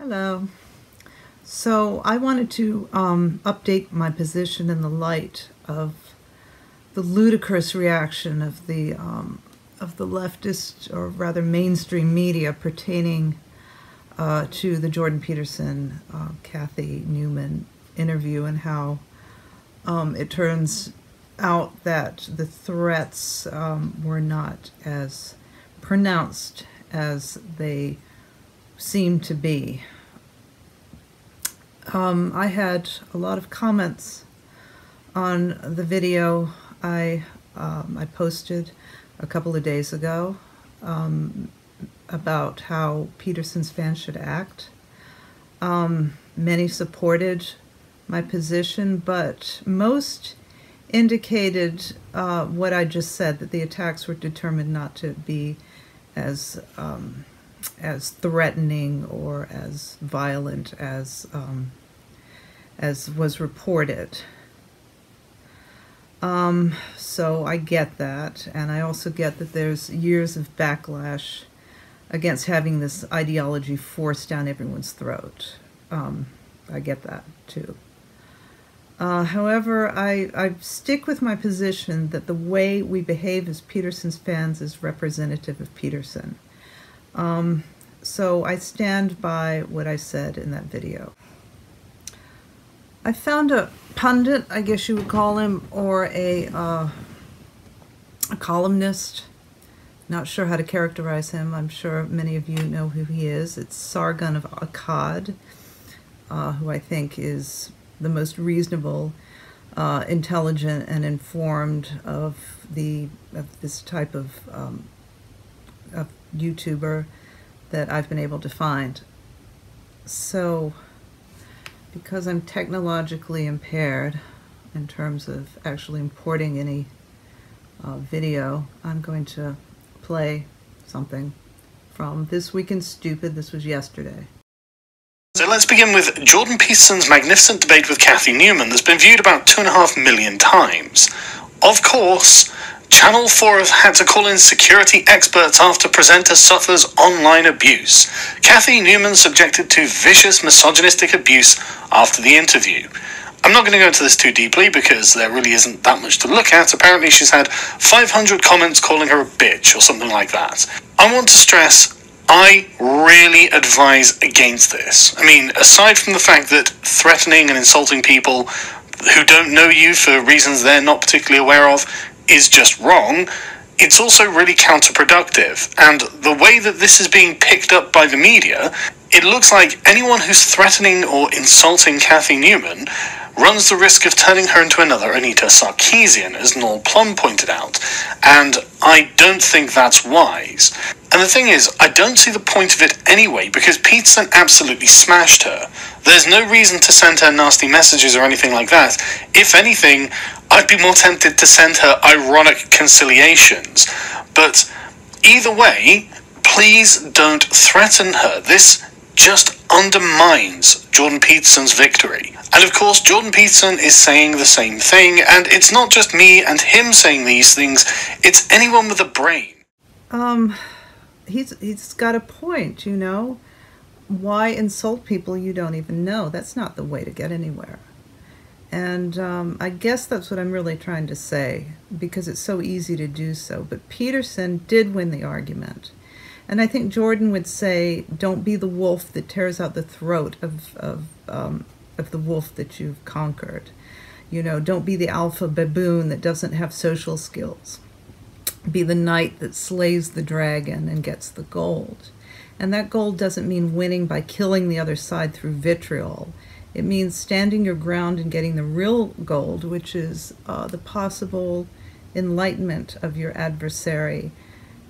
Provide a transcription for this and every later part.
Hello. So I wanted to update my position in the light of the ludicrous reaction of the leftist, or rather mainstream media, pertaining to the Jordan Peterson, Cathy Newman interview, and how it turns out that the threats were not as pronounced as they seem to be. I had a lot of comments on the video I posted a couple of days ago about how Peterson's fans should act. Many supported my position, but most indicated what I just said, that the attacks were determined not to be as threatening or as violent as was reported. So I get that, and I also get that there's years of backlash against having this ideology forced down everyone's throat. I get that too. However, I stick with my position that the way we behave as Peterson's fans is representative of Peterson. So I stand by what I said in that video. I found a pundit, I guess you would call him, or a columnist. Not sure how to characterize him. I'm sure many of you know who he is. It's Sargon of Akkad, who I think is the most reasonable, intelligent, and informed of this type of YouTuber that I've been able to find. So, because I'm technologically impaired in terms of actually importing any video, I'm going to play something from This Week in Stupid. This was yesterday. So let's begin with Jordan Peterson's magnificent debate with Cathy Newman that's been viewed about 2.5 million times. Of course, Channel 4 have had to call in security experts after presenter suffers online abuse. Cathy Newman subjected to vicious misogynistic abuse after the interview. I'm not going to go into this too deeply because there really isn't that much to look at. Apparently she's had 500 comments calling her a bitch or something like that. I want to stress, I really advise against this. I mean, aside from the fact that threatening and insulting people who don't know you for reasons they're not particularly aware of is just wrong, it's also really counterproductive. And the way that this is being picked up by the media, it looks like anyone who's threatening or insulting Cathy Newman runs the risk of turning her into another Anita Sarkeesian, as Noel Plum pointed out, and I don't think that's wise. And the thing is, I don't see the point of it anyway, because Peterson absolutely smashed her. There's no reason to send her nasty messages or anything like that. If anything, I'd be more tempted to send her ironic conciliations. But either way, please don't threaten her. This just undermines Jordan Peterson's victory. And of course, Jordan Peterson is saying the same thing, and it's not just me and him saying these things, it's anyone with a brain. He's got a point, you know. Why insult people you don't even know? That's not the way to get anywhere. And I guess that's what I'm really trying to say, because it's so easy to do so. But Peterson did win the argument. And I think Jordan would say, don't be the wolf that tears out the throat of the wolf that you've conquered. You know, don't be the alpha baboon that doesn't have social skills. Be the knight that slays the dragon and gets the gold. And that gold doesn't mean winning by killing the other side through vitriol. It means standing your ground and getting the real gold, which is the possible enlightenment of your adversary,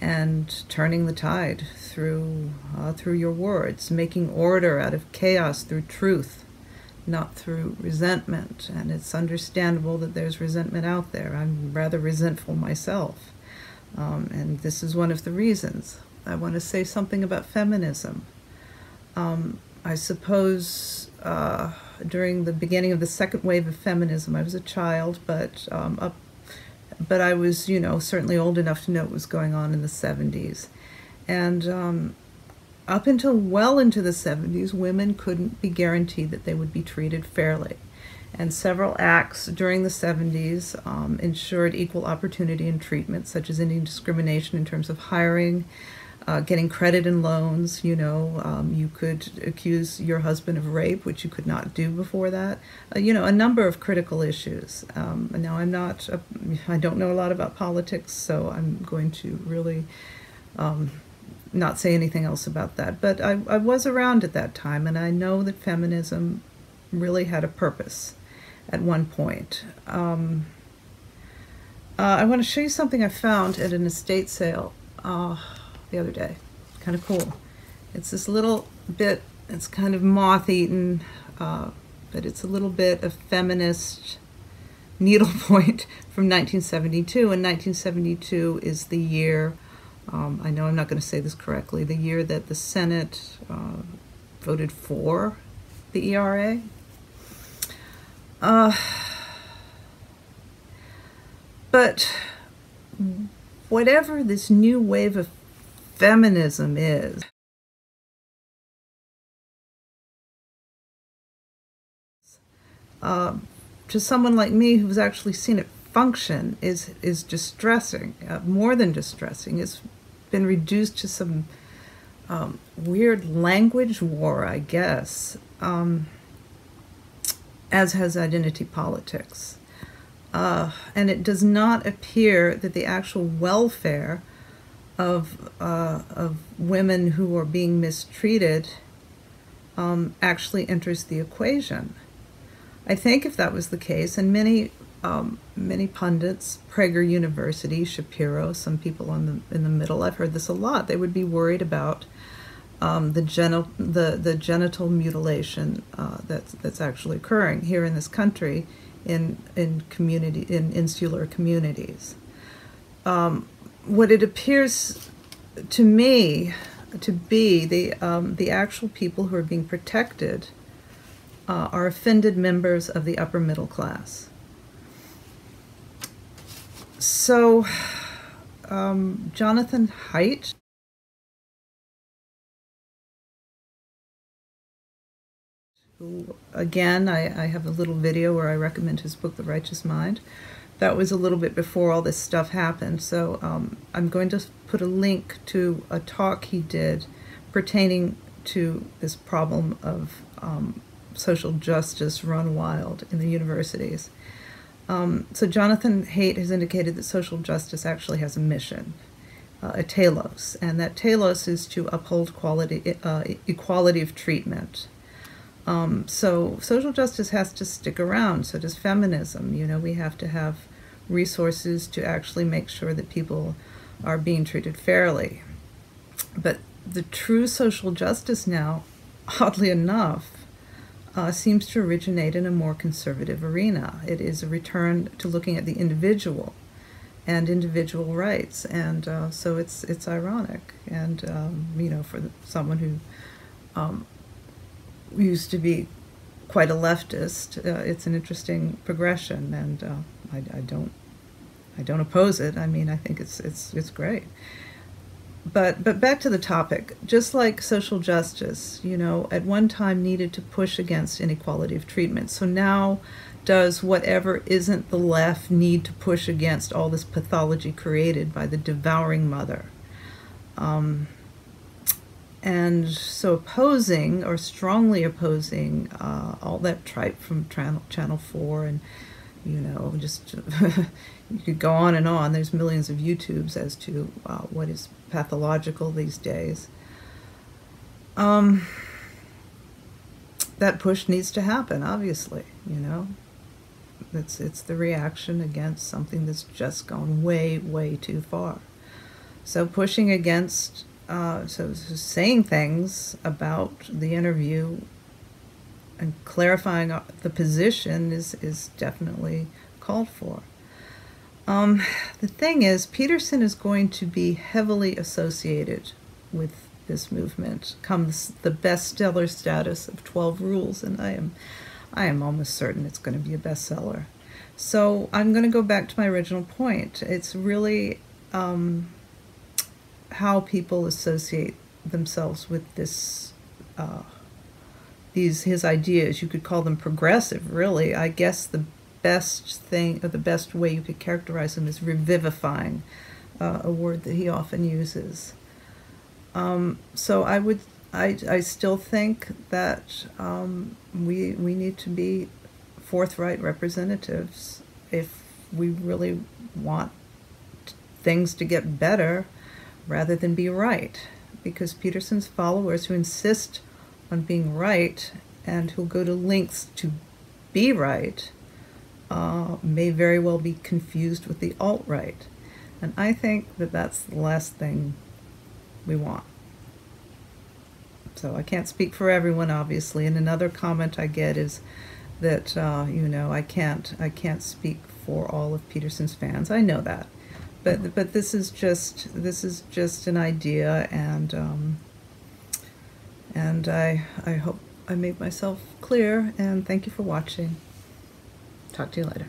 and turning the tide through your words, making order out of chaos through truth, not through resentment. And it's understandable that there's resentment out there. I'm rather resentful myself. And this is one of the reasons. I want to say something about feminism. I suppose during the beginning of the second wave of feminism, I was a child, but I was, you know, certainly old enough to know what was going on in the 70s. And up until well into the 70s, women couldn't be guaranteed that they would be treated fairly. And several acts during the 70s ensured equal opportunity and treatment, such as ending discrimination in terms of hiring, getting credit and loans. You could accuse your husband of rape, which you could not do before that. A number of critical issues. Now, I don't know a lot about politics, so I'm going to really not say anything else about that. But I was around at that time, and I know that feminism really had a purpose at one point. I want to show you something I found at an estate sale the other day. Kind of cool. It's this little bit, it's kind of moth-eaten, but it's a little bit of feminist needlepoint from 1972, and 1972 is the year, I know I'm not going to say this correctly, the year that the Senate voted for the ERA. But whatever this new wave of feminism is, to someone like me who's actually seen it function, is distressing, more than distressing. It's been reduced to some weird language war, I guess, as has identity politics. And it does not appear that the actual welfare of women who are being mistreated actually enters the equation. I think if that was the case, and many pundits, Prager University, Shapiro, some people in the middle, I've heard this a lot, they would be worried about the genital mutilation that's actually occurring here in this country in insular communities. What it appears to me to be, the actual people who are being protected are offended members of the upper middle class. So Jonathan Haidt, who, again, I have a little video where I recommend his book, The Righteous Mind. That was a little bit before all this stuff happened, so I'm going to put a link to a talk he did pertaining to this problem of social justice run wild in the universities. So Jonathan Haidt has indicated that social justice actually has a mission, a telos, and that telos is to uphold equality of treatment. So social justice has to stick around, so does feminism. We have to have resources to actually make sure that people are being treated fairly. But the true social justice now, oddly enough, seems to originate in a more conservative arena. It is a return to looking at the individual and individual rights, and so it's ironic. And for someone who used to be quite a leftist, it's an interesting progression, and I don't oppose it. I mean, I think it's great. But back to the topic. Just like social justice, at one time needed to push against inequality of treatment. So now does whatever isn't the left need to push against all this pathology created by the devouring mother. And so opposing, or strongly opposing, all that tripe from Channel 4 and just you could go on and on. There's millions of YouTubes as to what is pathological these days. That push needs to happen, obviously. It's the reaction against something that's just gone way, way too far. So pushing against, so saying things about the interview and clarifying the position is definitely called for. The thing is, Peterson is going to be heavily associated with this movement come the bestseller status of 12 Rules, and I am almost certain it's going to be a bestseller. So I'm going to go back to my original point. It's really how people associate themselves with his ideas. You could call them progressive, really. I guess the best thing, or the best way you could characterize them, is revivifying, a word that he often uses. So I still think that we need to be forthright representatives if we really want things to get better, rather than be right. Because Peterson's followers who insist on being right and who'll go to lengths to be right may very well be confused with the alt-right. And I think that that's the last thing we want. So I can't speak for everyone, obviously. And another comment I get is that I can't speak for all of Peterson's fans. I know that, but this is just an idea, and I hope I made myself clear. And thank you for watching. Talk to you later.